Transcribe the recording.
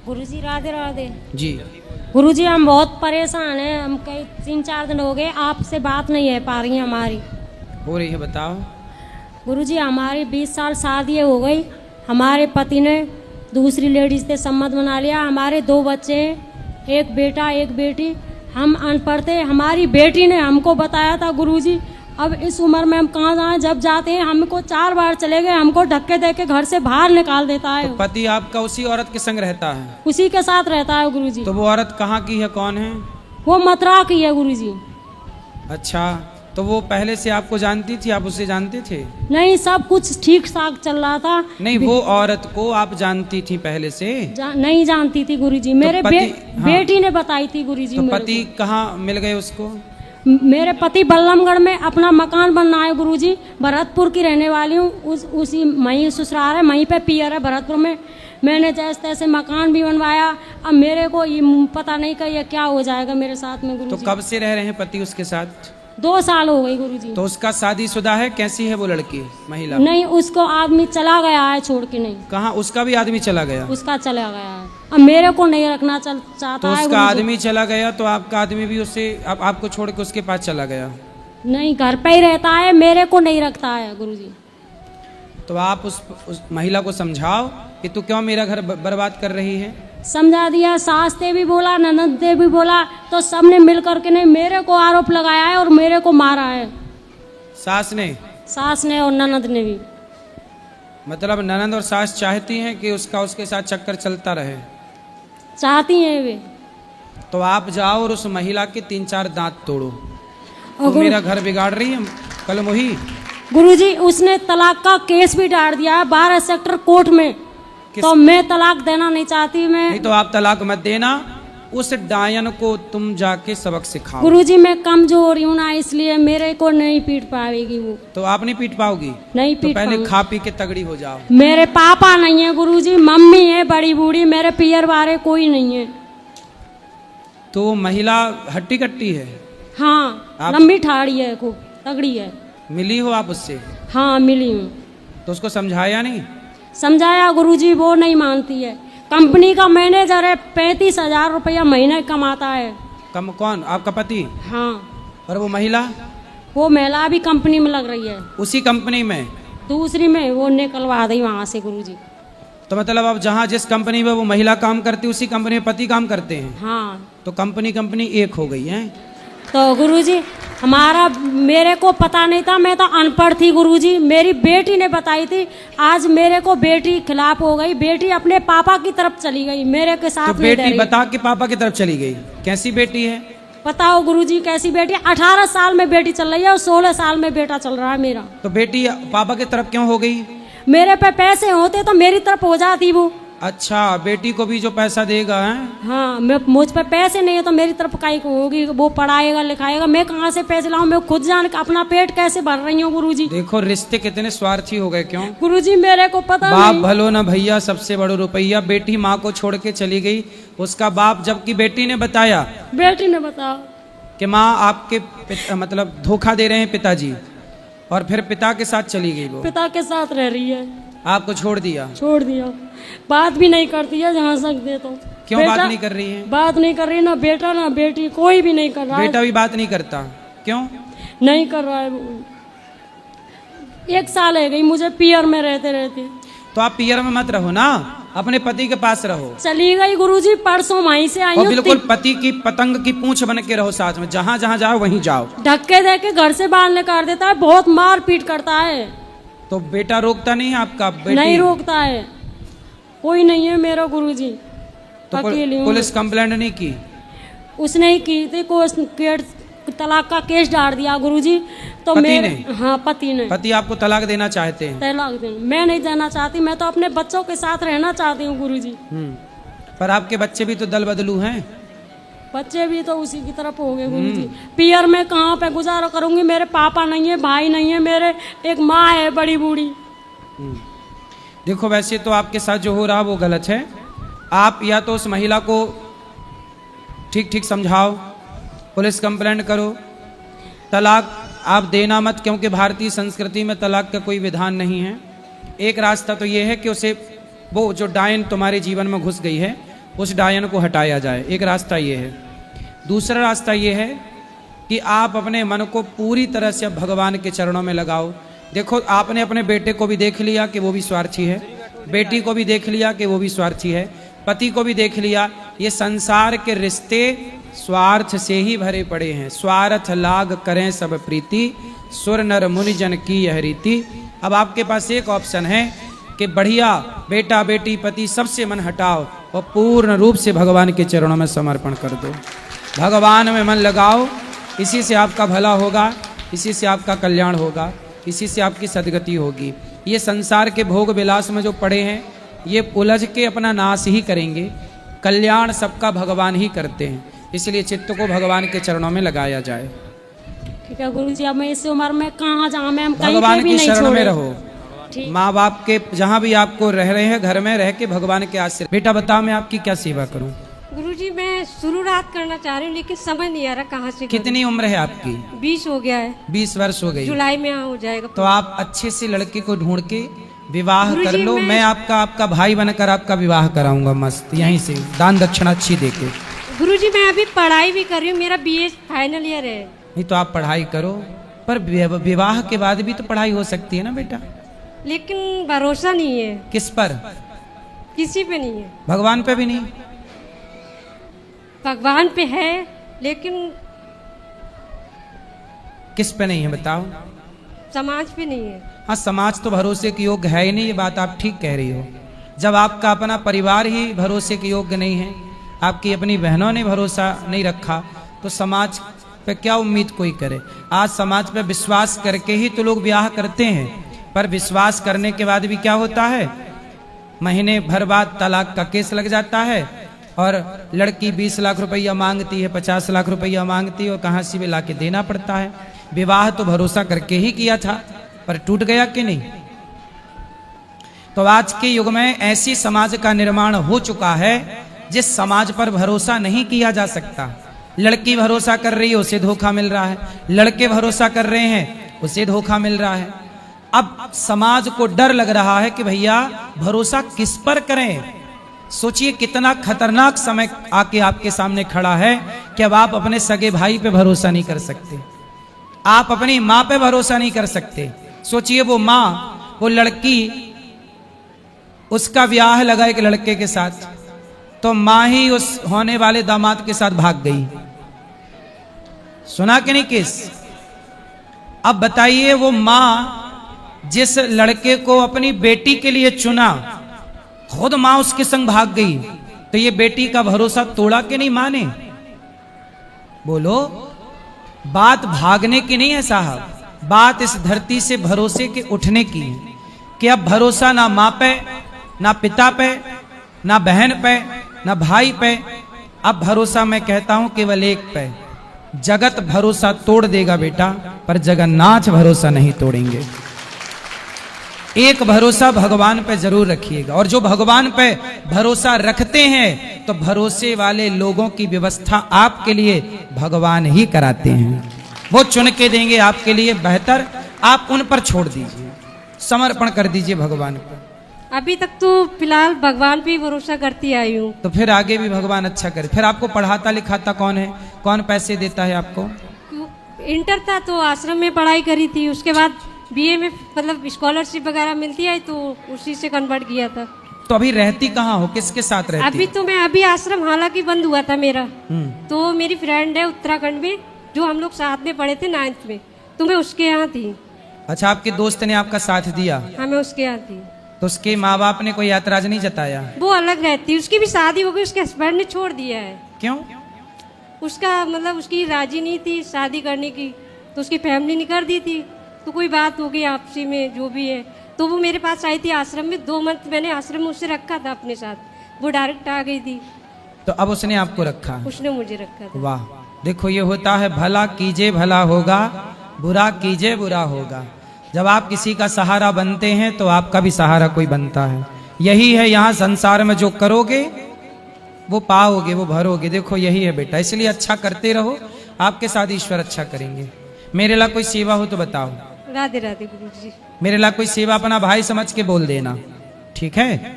गुरुजी राधे राधे। जी। गुरुजी हम बहुत परेशान हैं, हम कई 3-4 दिन हो गए आपसे बात नहीं है पा रही है हमारी। हो रही है, बताओ। गुरुजी हमारी 20 साल शादी हो गई, हमारे पति ने दूसरी लेडीज से सम्मत बना लिया। हमारे 2 बच्चे हैं, एक बेटा एक बेटी। हम अनपढ़ थे, हमारी बेटी ने हमको बताया था गुरुजी। अब इस उम्र में हम कहाँ जाएं, जब जाते हैं हमको 4 बार चले गए, हमको धक्के दे के घर से बाहर निकाल देता है। तो पति आपका उसी औरत के संग रहता है? उसी के साथ रहता है गुरुजी। तो वो औरत कहाँ की है, कौन है? वो मथुरा की है गुरुजी। अच्छा, तो वो पहले से आपको जानती थी, आप उसे जानते थे? नहीं, सब कुछ ठीक ठाक चल रहा था। नहीं, वो औरत को आप जानती थी पहले से? नहीं जानती थी गुरुजी। मेरे हाँ। बेटी ने बताई थी गुरुजी। तो पति कहाँ मिल गए उसको? मेरे पति बल्लमगढ़ में अपना मकान बनना है गुरुजी। भरतपुर की रहने वाली हूँ, उसी वहीं ससुराल है, वहीं पे पियर है भरतपुर में। मैंने जैसे तैसे मकान भी बनवाया। अब मेरे को ये पता नहीं कि ये क्या हो जाएगा मेरे साथ में गुरुजी। तो कब से रह रहे हैं पति उसके साथ? 2 साल हो गई गुरुजी। तो उसका शादीशुदा है? कैसी है वो लड़की, महिला? नहीं, उसको आदमी चला गया है छोड़ के। नहीं। कहाँ? उसका भी आदमी चला गया? उसका चला गया है, अब मेरे को नहीं रखना चाहता तो है उसका गुरुजी। आदमी चला गया तो आपका आदमी भी उससे आपको छोड़ के उसके पास चला गया? नहीं, घर पे ही रहता है, मेरे को नहीं रखता है गुरुजी। तो आप उस महिला को समझाओ कि तू क्यों मेरा घर बर्बाद कर रही है। समझा दिया, सास ने भी बोला, ननद ने भी बोला, तो सबने मिल करके ने मेरे को आरोप लगाया है और मेरे को मारा है। सास ने? सास ने और ननद ने भी। मतलब ननद और सास चाहती हैं कि उसके साथ चक्कर चलता रहे? चाहती हैं वे। तो आप जाओ और उस महिला के 3-4 दांत तोड़ो। और तो मेरा घर बिगाड़ रही है कल मोही। गुरुजी उसने तलाक का केस भी डाल दिया है 12 सेक्टर कोर्ट में। तो मैं तलाक देना नहीं चाहती। मैं नहीं, तो आप तलाक मत देना, उस डायन को तुम जाके सबक सिखाओ। गुरुजी मैं कमजोर हूँ ना, इसलिए मेरे को नहीं पीट पाएगी वो। तो आप नहीं पीट पाओगी? नहीं तो पीट पहले पाऊंगी। खा पी के तगड़ी हो जाओ। मेरे पापा नहीं है गुरुजी, मम्मी है बड़ी बूढ़ी, मेरे पियर बारे कोई नहीं है। तो वो महिला हट्टी कट्टी है? हाँ, आप- लंबी ठाड़ी है, खूब तगड़ी है। मिली हो आप उससे? हाँ, मिली हूँ। तो उसको समझाया नहीं? समझाया गुरुजी, वो नहीं मानती है। कंपनी का मैनेजर है, 35,000 रुपया महीने कमाता है। कम? कौन? आपका पति? हाँ। और वो महिला? वो महिला भी कंपनी में लग रही है, उसी कंपनी में? दूसरी में। वो निकलवा दी वहाँ से गुरुजी। तो मतलब अब जहाँ जिस कंपनी में वो महिला काम करती उसी कंपनी में पति काम करते हैं? हाँ। तो कंपनी एक हो गई है। तो गुरुजी हमारा, मेरे को पता नहीं था, मैं तो अनपढ़ थी गुरुजी। मेरी बेटी ने बताई थी। आज मेरे को बेटी खिलाफ हो गई, बेटी अपने पापा की तरफ चली गई, मेरे के साथ तो नहीं रह बेटी रही। बता के पापा की तरफ चली गई? कैसी बेटी है? बताओ गुरुजी कैसी बेटी? 18 साल में बेटी चल रही है और 16 साल में बेटा चल रहा है मेरा। तो बेटी पापा की तरफ क्यों हो गई? मेरे पे पैसे होते तो मेरी तरफ हो जाती वो। अच्छा, बेटी को भी जो पैसा देगा है? हाँ, मैं मुझ पे पैसे नहीं है तो मेरी तरफ काई को होगी? वो पढ़ाएगा लिखाएगा, मैं कहाँ से पैसे लाऊं? मैं खुद जान अपना पेट कैसे भर रही हूँ गुरुजी। देखो रिश्ते कितने स्वार्थी हो गए। क्यों गुरुजी मेरे को पता बाप नहीं। भलो ना भैया, सबसे बड़ो रुपया। बेटी माँ को छोड़ के चली गई, उसका बाप, जबकि बेटी ने बताया बेटी ने बताओ कि माँ आपके मतलब धोखा दे रहे हैं पिताजी, और फिर पिता के साथ चली गई। वो पिता के साथ रह रही है, आपको छोड़ दिया? छोड़ दिया। बात भी नहीं करती है जहाँ सकते तो। क्यों बात नहीं कर रही है? बात नहीं कर रही, ना बेटा ना बेटी, कोई भी नहीं कर रहा है। बेटा भी बात नहीं करता? क्यों नहीं कर रहा है वो। 1 साल है गई मुझे पियर में रहते रहते। तो आप पियर में मत रहो ना, अपने पति के पास रहो। चली गई गुरुजी, परसों वहीं से आई और हूँ। बिल्कुल पति की पतंग की पूंछ बन के रहो साथ में, जहाँ जहाँ जाओ वहीं जाओ। धक्के दे के घर से बाहर निकाल देता है, बहुत मार पीट करता है। तो बेटा रोकता नहीं है आपका? बेटी नहीं रोकता है, कोई नहीं है मेरा गुरुजी। तो अकेली हूँ। पुलिस कंप्लेंट नहीं की? उसने ही की थी, तलाक का केस डाल दिया गुरुजी। तो पति मेरे ने? हाँ, पति ने। पति आपको तलाक देना चाहते हैं? तलाक देना मैं नहीं देना चाहती, मैं तो अपने बच्चों के साथ रहना चाहती हूँ गुरुजी। पर आपके बच्चे भी तो दल बदलू हैं। बच्चे भी तो उसी की तरफ हो गए गुरुजी। पियर में कहाँ पे गुजारा करूंगी? मेरे पापा नहीं है, भाई नहीं है, मेरे एक माँ है बड़ी बूढ़ी। देखो वैसे तो आपके साथ जो हो रहा वो गलत है। आप या तो उस महिला को ठीक ठीक समझाओ, पुलिस कंप्लेंट करो, तलाक आप देना मत, क्योंकि भारतीय संस्कृति में तलाक का कोई विधान नहीं है। एक रास्ता तो ये है कि उसे, वो जो डायन तुम्हारे जीवन में घुस गई है, उस डायन को हटाया जाए। एक रास्ता ये है। दूसरा रास्ता ये है कि आप अपने मन को पूरी तरह से भगवान के चरणों में लगाओ। देखो, आपने अपने बेटे को भी देख लिया कि वो भी स्वार्थी है, बेटी को भी देख लिया कि वो भी स्वार्थी है, पति को भी देख लिया। ये संसार के रिश्ते स्वार्थ से ही भरे पड़े हैं। स्वार्थ लाग करें सब प्रीति, सुर नर मुनि जन की यह रीति। अब आपके पास एक ऑप्शन है कि बढ़िया बेटा बेटी पति सबसे मन हटाओ और पूर्ण रूप से भगवान के चरणों में समर्पण कर दो। भगवान में मन लगाओ, इसी से आपका भला होगा, इसी से आपका कल्याण होगा, इसी से आपकी सदगति होगी। ये संसार के भोग विलास में जो पड़े हैं, ये उलझ के अपना नाश ही करेंगे। कल्याण सबका भगवान ही करते हैं, इसलिए चित्त को भगवान के चरणों में लगाया जाए। ठीक है गुरु जी, अब मैं इस उम्र में कहाँ जाऊँ, मैं भगवान की शरण में रहो। ठीक। माँ बाप के जहाँ भी आपको रह रहे हैं, घर में रह के भगवान के आश्रय। बेटा बताओ, मैं आपकी क्या सेवा करूँ? गुरुजी मैं शुरुआत करना चाह रही हूँ, लेकिन समझ नहीं आ रहा कहाँ से करूं। कितनी उम्र है आपकी? 20 हो गया है। 20 वर्ष हो गई। जुलाई में हो जाएगा। तो आप अच्छे से लड़के को ढूंढ के विवाह गुरुजी, कर लो। मैं आपका भाई बनकर आपका विवाह कराऊंगा, मस्त यहीं से दान दक्षिणा अच्छी देके। गुरुजी मैं अभी पढ़ाई भी कर रही हूँ, मेरा BA फाइनल ईयर है। नहीं तो आप पढ़ाई करो, पर विवाह के बाद भी तो पढ़ाई हो सकती है ना बेटा। लेकिन भरोसा नहीं है। किस पर? किसी पे नहीं है। भगवान पे भी नहीं? भगवान पे है, लेकिन किस पे नहीं है बताओ? समाज पे नहीं है। हाँ, समाज तो भरोसे के योग्य है ही नहीं, ये बात आप ठीक कह रही हो। जब आपका अपना परिवार ही भरोसे के योग्य नहीं है, आपकी अपनी बहनों ने भरोसा नहीं रखा, तो समाज पे क्या उम्मीद कोई करे। आज समाज पे विश्वास करके ही तो लोग ब्याह करते हैं, पर विश्वास करने के बाद भी क्या होता है, महीने भर बाद तलाक का केस लग जाता है और लड़की 20 लाख रुपया मांगती है, 50 लाख रुपया मांगती है और कहाँ से भी ला के देना पड़ता है। विवाह तो भरोसा करके ही किया था, पर टूट गया कि नहीं। तो आज के युग में ऐसी समाज का निर्माण हो चुका है जिस समाज पर भरोसा नहीं किया जा सकता। लड़की भरोसा कर रही है, उसे धोखा मिल रहा है, लड़के भरोसा कर रहे हैं, उसे धोखा मिल रहा है। अब समाज को डर लग रहा है कि भैया भरोसा किस पर करें। सोचिए कितना खतरनाक समय आके आपके सामने खड़ा है कि अब आप अपने सगे भाई पे भरोसा नहीं कर सकते, आप अपनी माँ पे भरोसा नहीं कर सकते। सोचिए वो माँ, वो लड़की, उसका ब्याह लगा एक लड़के के साथ, तो माँ ही उस होने वाले दामाद के साथ भाग गई। सुना कि नहीं केस? अब बताइए, वो माँ जिस लड़के को अपनी बेटी के लिए चुना, खुद मां उसके संग भाग गई, तो ये बेटी का भरोसा तोड़ा कि नहीं मां ने? बोलो, बात भागने की नहीं है साहब, बात इस धरती से भरोसे के उठने की है कि अब भरोसा ना मां पे, ना पिता पे, ना बहन पे, ना भाई पे। अब भरोसा मैं कहता हूं केवल एक पे। जगत भरोसा तोड़ देगा बेटा, पर जगन्नाथ भरोसा नहीं तोड़ेंगे। एक भरोसा भगवान पे जरूर रखिएगा, और जो भगवान पे भरोसा रखते हैं तो भरोसे वाले लोगों की व्यवस्था आपके लिए भगवान ही कराते हैं। वो चुन के देंगे आपके लिए बेहतर, आप उन पर छोड़ दीजिए, समर्पण कर दीजिए भगवान को। अभी तक तो फिलहाल भगवान पे ही भरोसा करती आई हूँ। तो फिर आगे भी भगवान अच्छा करे। फिर आपको पढ़ाता लिखाता कौन है? कौन पैसे देता है आपको? इंटर था तो आश्रम में पढ़ाई करी थी, उसके बाद BA में मतलब स्कॉलरशिप वगैरह मिलती है तो उसी से कन्वर्ट किया था। तो अभी रहती कहाँ हो, किसके साथ रहती? अभी तो मैं अभी आश्रम हालांकि बंद हुआ था मेरा, तो मेरी फ्रेंड है उत्तराखंड में, जो हम लोग साथ में पढ़े थे 9th में, तो मैं उसके यहाँ थी। अच्छा, आपके दोस्त ने आपका साथ दिया? हाँ, मैं उसके यहाँ थी। तो उसके माँ बाप ने कोई ऐतराज नहीं जताया? वो अलग रहती, उसकी भी शादी हो गई, उसके हस्बैंड ने छोड़ दिया है। क्यों? उसका मतलब उसकी राजी नहीं थी शादी करने की, तो उसकी फैमिली ने कर दी थी, तो कोई बात हो गई आपसी में जो भी है, तो वो मेरे पास आई थी आश्रम में। 2 मंथ मैंने आश्रम में उससे रखा था अपने साथ, वो डायरेक्ट आ गई थी। तो अब उसने आपको रखा? उसने मुझे रखा था। वाह, देखो ये होता है, भला कीजिए भला होगा, बुरा कीजिए बुरा होगा। जब आप किसी का सहारा बनते हैं तो आपका भी सहारा कोई बनता है। यही है यहाँ संसार में, जो करोगे वो पाओगे, वो भरोगे। देखो यही है बेटा, इसलिए अच्छा करते रहो, आपके साथ ईश्वर अच्छा करेंगे। मेरे ला कोई सेवा हो तो बताओ। राधे राधे गुरु जी। मेरे ला कोई सेवा अपना भाई समझ के बोल देना, ठीक है?